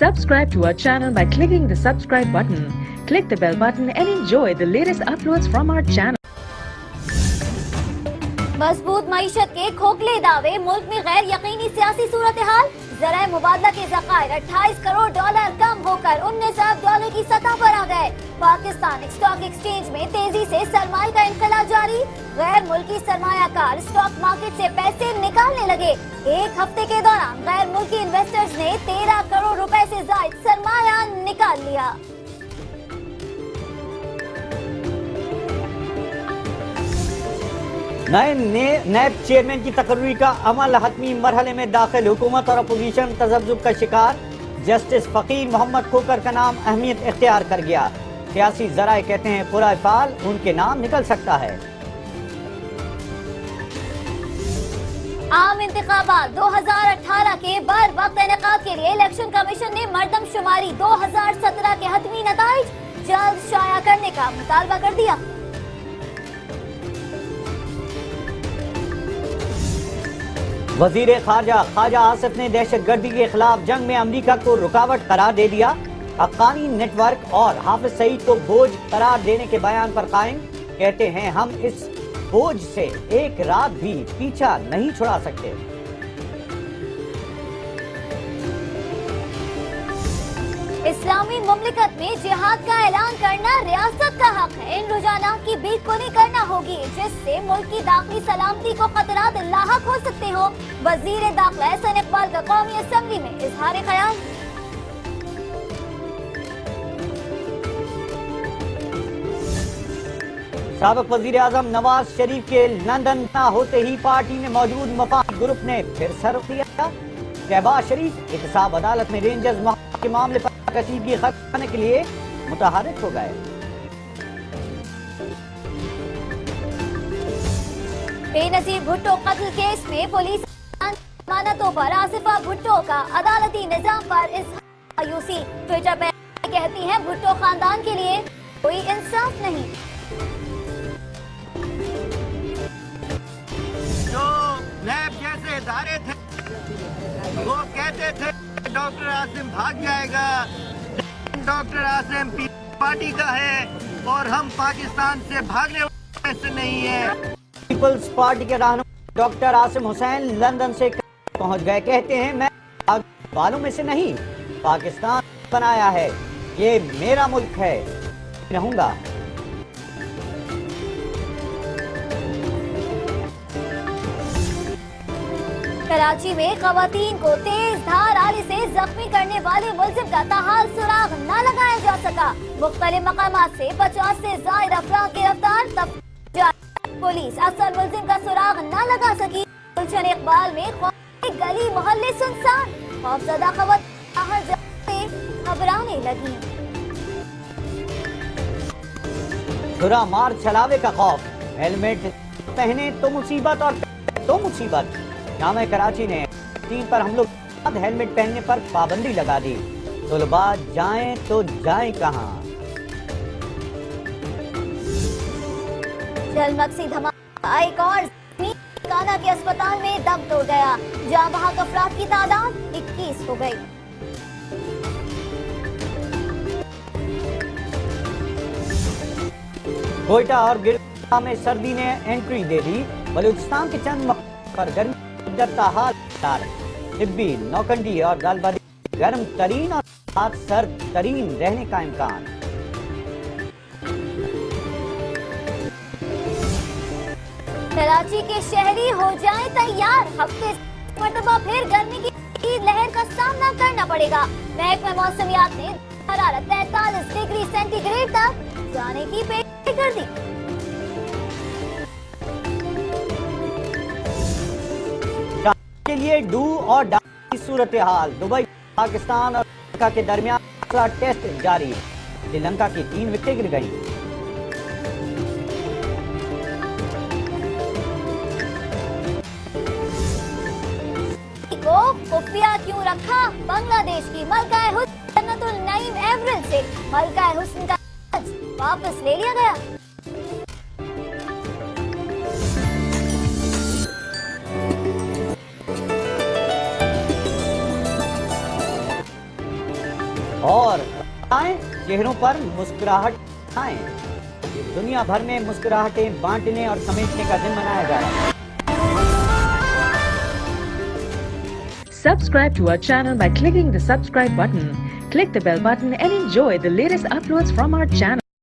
Subscribe to our channel by clicking the subscribe button. Click the bell button and enjoy the latest uploads from our channel. मजबूत मईशत के खोखले दावे, मुल्क में गैर यकीनी सियासी सूरत हाल, ज़राए मुबादला के ज़खायर 28 करोड़ डॉलर कम होकर 19 अरब डॉलर की सतह पर आ गए। पाकिस्तान स्टॉक एक्सचेंज में तेजी से सरमाए का इनकला जारी, गैर मुल्की सरमायाकार स्टॉक मार्केट से पैसे निकालने लगे। एक हफ्ते के दौरान गैर मुल्की इन्वेस्टर्स ने 13 करोड़ रुपए से ज्यादा सरमाया निकाल लिया। नए नैब चेयरमैन की तकर्री का अमल हतमी मरहले में दाखिल, हुकूमत और अपोजिशन तजब्जुब का शिकार। जस्टिस फकीर मोहम्मद खोकर का नाम अहमियत इख्तियार कर गया। सियासी जराए कहते हैं पूरा इफाल उनके नाम निकल सकता है। आम इंतखाबात 2018 के बर वक्त इनेकाद के लिए इलेक्शन कमीशन ने मर्दमशुमारी 2017 के हतमी नताइज जल्द शाया करने का मुतालबा कर दिया। वजीर ख्वाजा आसिफ ने दहशतगर्दी के खिलाफ जंग में अमरीका को रुकावट करार दे दिया। हक्कानी नेटवर्क और हाफिज सईद को बोझ करार देने के बयान पर कायम, कहते हैं हम इस बोझ से एक रात भी पीछा नहीं छुड़ा सकते। इस्लामी मुमलिकत में जिहाद का ऐलान करना रियासत का हक है। इन रुझानों की बेखुदी करना होगी जिससे मुल्क की दाखिली सलामती को खतरात लाहक हो सकते हो। वजीर दाखिला एहसन इकबाल का कौमी असेंबली में इजहार ख्याल। साबिक वजीर आजम नवाज शरीफ के लंदन न होते ही पार्टी में मौजूद मफाद ग्रुप ने फिर सर किया। शहबाज शरीफ एहतसाब अदालत में रेंजर्स के मामले पर कशीदगी खत्म करने के लिए मुतहर्रिक हो गए। बेनजीर भुट्टो कत्ल केस में पुलिस जमानतों पर आसिफा भुट्टो का अदालती निजाम पर इजहार मायूसी। ट्विटर पर कहती हैं भुट्टो खानदान के लिए कोई इंसाफ नहीं। जो नैब जैसे इदारे थे वो कहते थे डॉक्टर आसिम भाग जाएगा, डॉक्टर आसिम पार्टी का है और हम पाकिस्तान से भागने वाले से नहीं है। पीपल्स पार्टी के रहनुमा डॉक्टर आसिम हुसैन लंदन से पहुंच गए, कहते हैं मैं भागने वालों में से नहीं, पाकिस्तान बनाया है, ये मेरा मुल्क है, रहूंगा। कराची में खवातीन को तेज धार आले से जख्मी करने वाले मुलजिम का ताहाल सुराग न लगाया जा सका। मुख्तलिफ मकामात से 50 से ज्यादा अफराद गिरफ्तार, तब पुलिस असल मुलजिम का सुराग न लगा सकी। गुलशन इकबाल में गली मोहल्ले सुनसान, खौफजदा खवातीन हर जगह से घबराने लगी। छुरा मार छलावे का खौफ, हेलमेट पहने तो मुसीबत और तो मुसीबत। जामे कराची ने 3 पर हम लोग हेलमेट पहनने पर पाबंदी लगा दी। तलबा जाएं तो जाएं कहां। जलमक्सी धमाका एक और काना के अस्पताल में दम तोड़ गया। जहां वहां अफराद की तादाद 21 हो गई। कोयटा और गिरफ्तार में सर्दी ने एंट्री दे दी। बलूचिस्तान के चंद मकाम पर गर्मी हाल, तिब्बी, नौकंडी और दालबादी गर्म तरीन और साथ सर्द तरीन रहने का इम्कान। कराची के शहरी हो जाएं तैयार, हफ्ते मरतबा फिर गर्मी की लहर का सामना करना पड़ेगा। महकमा मौसमियात ने हरारत 43 डिग्री सेंटीग्रेड तक जाने की पेशकश कर दी। के लिए डू और डाई की सूरत हाल, दुबई, पाकिस्तान और श्रीलंका के दरमियान टेस्ट जारी। श्रीलंका की 3 विकेटें गिर गई। को खुफिया क्यों रखा? बांग्लादेश की मलका हुस्न जन्नतुल नईम एवरेज से मलका हुस्न का वापस ले लिया गया। और आए चेहरों पर मुस्कुराहट आए। दुनिया भर में मुस्कुराहटें बांटने और समेटने का दिन मनाया जा रहा है। Subscribe to our channel by clicking the subscribe button. Click the bell button and enjoy the latest uploads from our channel.